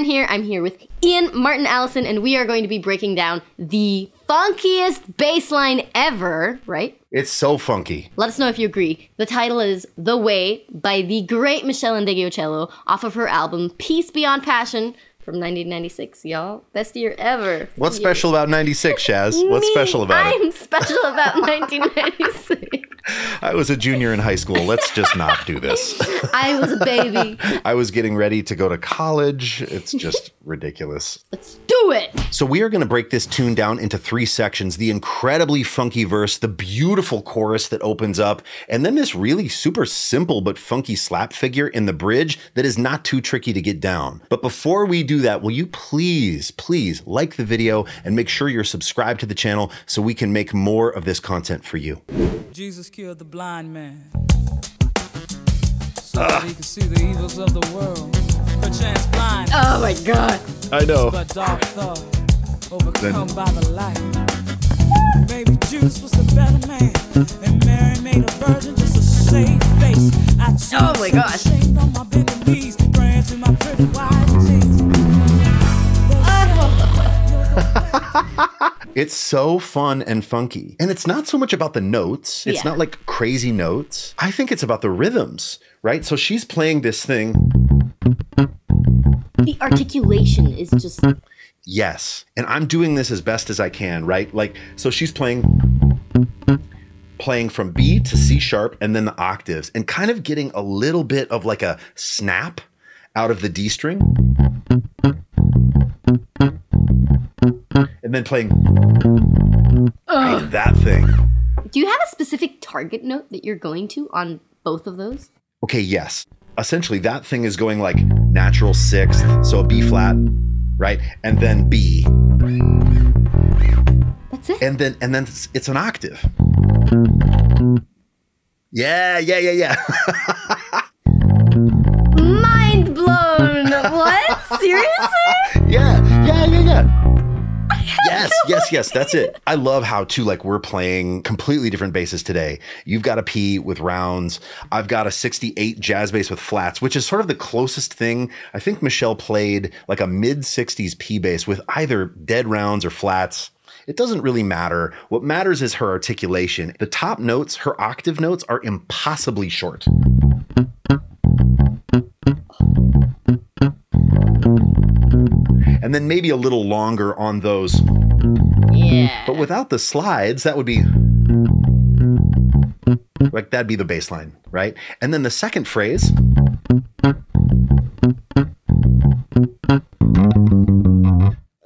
Karen here. I'm here with Ian, Martin, Allison, and we are going to be breaking down the funkiest bass line ever, right? It's so funky. Let us know if you agree. The title is The Way by the great Meshell off of her album Peace Beyond Passion from 1996, y'all. Best year ever. What's special about 96, Shaz? What's special about it? I'm special about 1996. I was a junior in high school. Let's just not do this. I was a baby. I was getting ready to go to college. It's just ridiculous. Let's do it. So we are going to break this tune down into 3 sections. The incredibly funky verse, the beautiful chorus that opens up, and then this really super simple but funky slap figure in the bridge that is not too tricky to get down. But before we do that, will you please like the video and make sure you're subscribed to the channel so we can make more of this content for you. Jesus killed the blind man so that he could see the evils of the world. Perchance blind. Oh my God. I know. But dark thought overcome by the light. Maybe Judas was the better man, and Mary made a virgin just to save face. Oh my gosh. On my bended knees, praying to my pretty white jeans. It's so fun and funky. And it's not so much about the notes. It's not like crazy notes. I think it's about the rhythms, right? So she's playing this thing. The articulation is just... Yes. And I'm doing this as best as I can, right? Like, so she's playing from B to C sharp and then the octaves and kind of getting a little bit of like a snap out of the D string. And then playing that thing. Do you have a specific target note that you're going to on both of those? Okay, yes. Essentially, that thing is going like natural 6th, so a B flat, right? And then B. That's it? And then it's an octave. Yeah. Mind blown! What? Seriously? Yeah. Yes, that's it. I love how too, like, we're playing completely different basses today. You've got a P with rounds. I've got a 68 jazz bass with flats, which is sort of the closest thing. I think Meshell played like a mid-60s P bass with either dead rounds or flats. It doesn't really matter. What matters is her articulation. The top notes, her octave notes, are impossibly short. And then maybe a little longer on those. Yeah. But without the slides, that would be like, that'd be the bass line, right? And then the second phrase.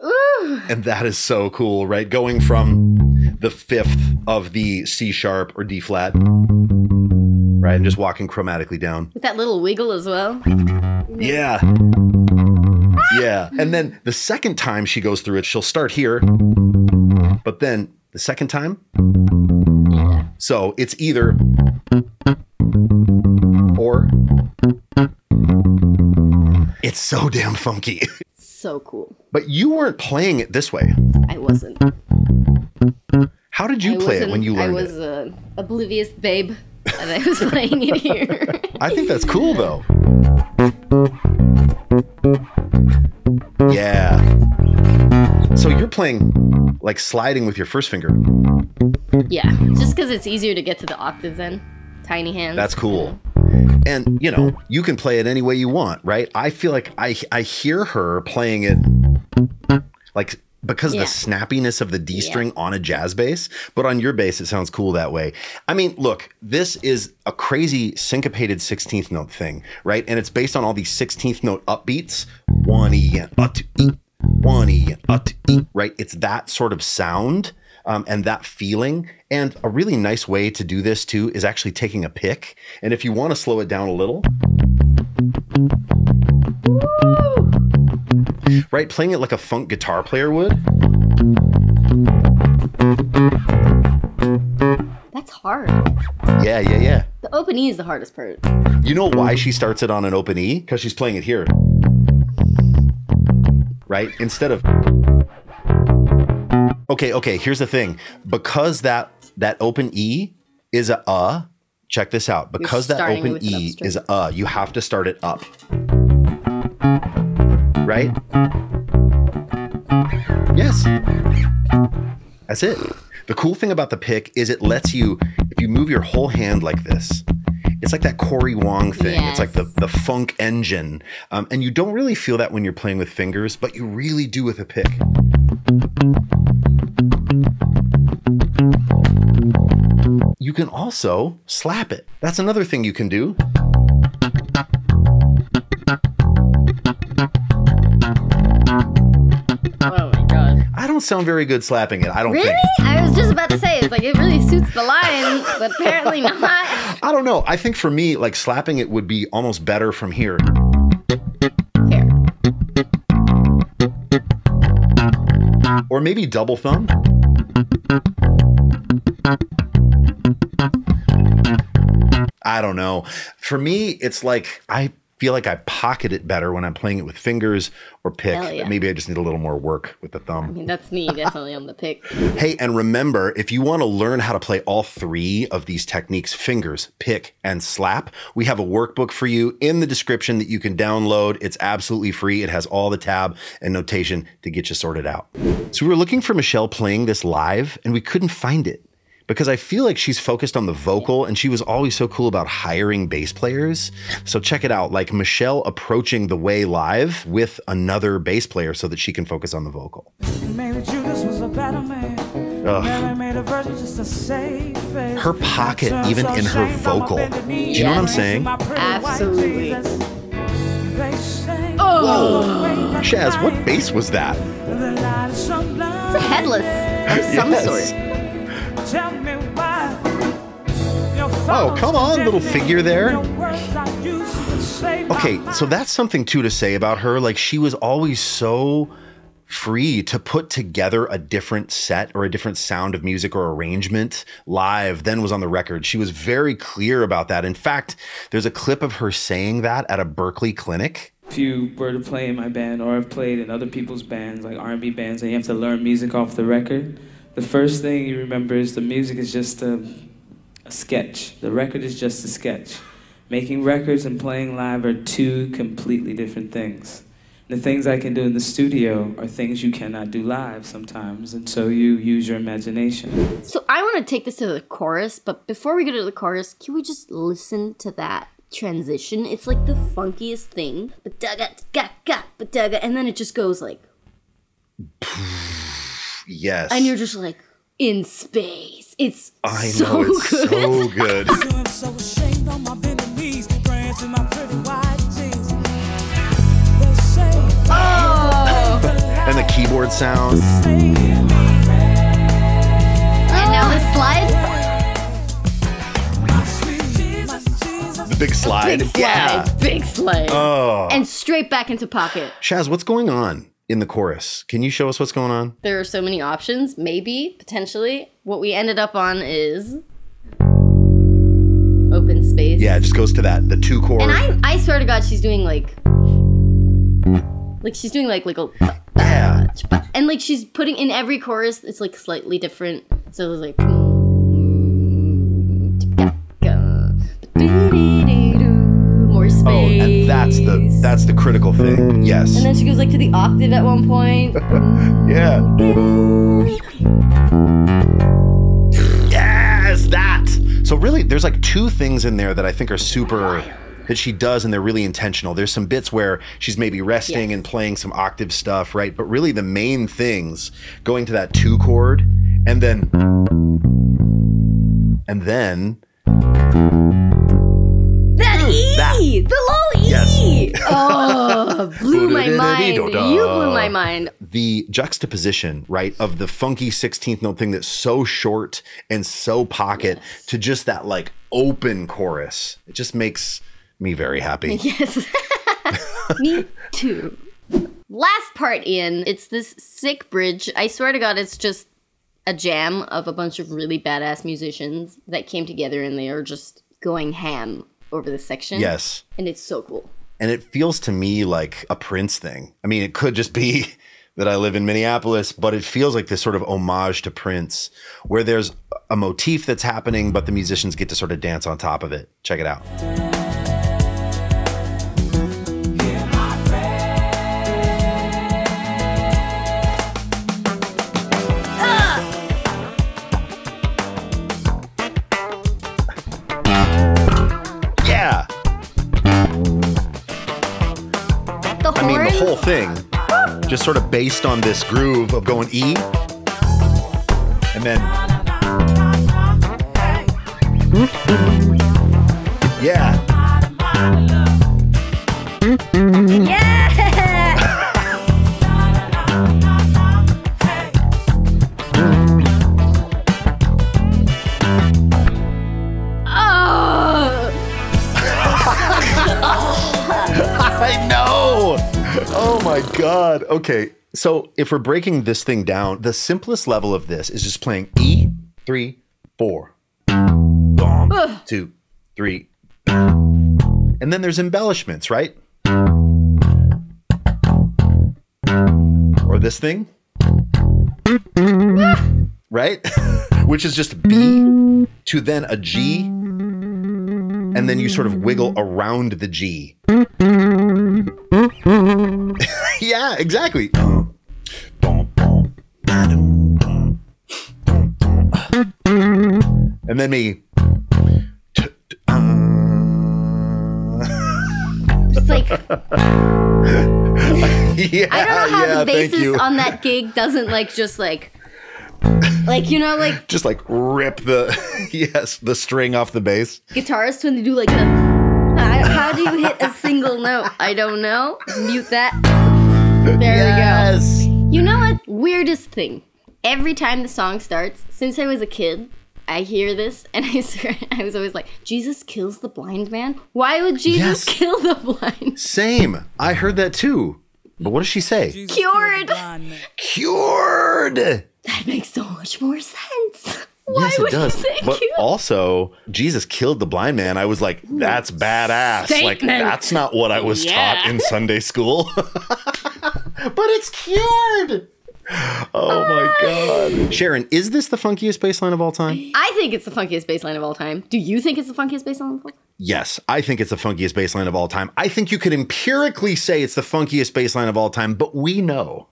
Ooh. And that is so cool, right? Going from the 5th of the C sharp or D flat, right? And just walking chromatically down. With that little wiggle as well. Yeah. Yeah. And then the second time she goes through it, she'll start here, but then the second time. Yeah. So it's either or. It's so damn funky. So cool. But you weren't playing it this way. I wasn't. How did you play it when you learned it? I was an oblivious babe, and I was playing it here. I think that's cool, though. Yeah. So you're playing, like, sliding with your first finger. Yeah, just because it's easier to get to the octaves then. Tiny hands. That's cool. And, you know, you can play it any way you want, right? I feel like I hear her playing it, like, because of the snappiness of the D string on a jazz bass, but on your bass, it sounds cool that way. I mean, look, this is a crazy syncopated 16th note thing, right? And it's based on all these 16th note upbeats. 1 E and to E, 1 E and to E, right? It's that sort of sound and that feeling. And a really nice way to do this too is actually taking a pick. And if you want to slow it down a little, right? Playing it like a funk guitar player would. That's hard. Yeah. The open E is the hardest part. You know why she starts it on an open E? Because she's playing it here. Right? Instead of... Okay, here's the thing. Because that open E is a, check this out. Because that open E is a, you have to start it up. right? Yes. That's it. The cool thing about the pick is it lets you, if you move your whole hand like this, it's like that Corey Wong thing. Yes. It's like the funk engine. And you don't really feel that when you're playing with fingers, but you really do with a pick. You can also slap it. That's another thing you can do. Oh my god. I don't sound very good slapping it. I don't Really? think. I was just about to say, it's like it really suits the line, but apparently not. I don't know. I think for me, like slapping it would be almost better from here. Fair. Or maybe double thumb. I don't know. For me, it's like I feel like I pocket it better when I'm playing it with fingers or pick. Hell yeah. Maybe I just need a little more work with the thumb. I mean, that's me definitely on the pick. Hey, and remember, if you want to learn how to play all three of these techniques, fingers, pick, and slap, we have a workbook for you in the description that you can download. It's absolutely free. It has all the tab and notation to get you sorted out. So we were looking for Meshell playing this live, and we couldn't find it because I feel like she's focused on the vocal, and she was always so cool about hiring bass players. So check it out, like Meshell approaching The Way live with another bass player so that she can focus on the vocal. Maybe Judas was a better man. Mary made a virgin just to save face. Her pocket, even in her vocal. Do you know what I'm saying? Absolutely. Oh, Shaz, what bass was that? It's a headless of some Yes. sort. Tell me why. Oh, come on, little figure there. Okay, so that's something too to say about her. Like she was always so free to put together a different set or a different sound of music or arrangement live than was on the record. She was very clear about that. In fact, there's a clip of her saying that at a Berkeley clinic. If you were to play in my band or have played in other people's bands, like R&B bands, and you have to learn music off the record, the first thing you remember is the music is just a sketch. The record is just a sketch. Making records and playing live are two completely different things. The things I can do in the studio are things you cannot do live sometimes, and so you use your imagination. So I want to take this to the chorus, but before we go to the chorus, can we just listen to that transition? It's like the funkiest thing. And then it just goes like... Yes. And you're just like in space. It's I so know, it's good. so good. I'm so ashamed on my bended knees, praying to my pretty white jeans. They say, Oh! And the keyboard sound. And now the slide. The big slide. Big slide. Yeah. Big slide. Oh. And straight back into pocket. Shaz, what's going on in the chorus? Can you show us what's going on? There are so many options. Maybe, potentially. What we ended up on is open space. Yeah, it just goes to that, the 2 chord. And I swear to God, she's doing like she's doing like a Yeah. and like she's putting in every chorus. It's like slightly different. So it's like more space. Oh, and that's the critical thing. Yes. And then she goes like to the octave at one point. Yeah. Yes, that. So really, there's like 2 things in there that I think are super, that she does, and they're really intentional. There's some bits where she's maybe resting and playing some octave stuff, right? But really the main things, going to that 2 chord, and then That E! The low E! Yes. Oh, blew my mind. You blew my mind. The juxtaposition, right, of the funky 16th note thing that's so short and so pocket to just that like open chorus. It just makes me very happy. Yes. Me too. Last part, Ian. It's this sick bridge. I swear to God, it's just a jam of a bunch of really badass musicians that came together and they are just going ham over this section. Yes. And it's so cool. And it feels to me like a Prince thing. I mean, it could just be that I live in Minneapolis, but it feels like this sort of homage to Prince, where there's a motif that's happening, but the musicians get to sort of dance on top of it. Check it out. thing just sort of based on this groove of going E and then yeah. I know. Oh my God. Okay. So if we're breaking this thing down, the simplest level of this is just playing E, 3, 4. Boom, 2, 3. And then there's embellishments, right? Or this thing. Right? Which is just B to then a G. And then you sort of wiggle around the G. Yeah, exactly. And then me. It's like Yeah, I don't know how the thank you. bassist on that gig doesn't just like just like rip the the string off the bass. guitarists when they do like the how do you hit a single note? I don't know. Mute that. There Yes. we go. You know what? Weirdest thing. Every time the song starts, since I was a kid, I hear this and I swear I was always like, Jesus kills the blind man? Why would Jesus kill the blind? Same. I heard that too. But what does she say? Jesus Cured. killed the blind man. Cured. That makes so much more sense. Why Yes, it would does. you say But cured? also, Jesus killed the blind man. I was like, that's badass. Like, Statement. that's not what I was taught in Sunday school. But it's cured. Oh my God. Sharon, is this the funkiest bass line of all time? I think it's the funkiest bass line of all time. Do you think it's the funkiest bass line of all time? Yes, I think it's the funkiest bass line of all time. I think you could empirically say it's the funkiest bass line of all time, but we know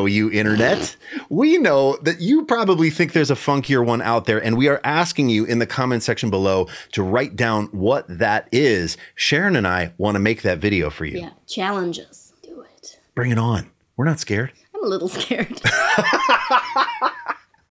you, internet. We know that you probably think there's a funkier one out there, and we are asking you in the comment section below to write down what that is. Sharon and I want to make that video for you. Yeah. Challenge us. Do it. Bring it on. We're not scared. I'm a little scared.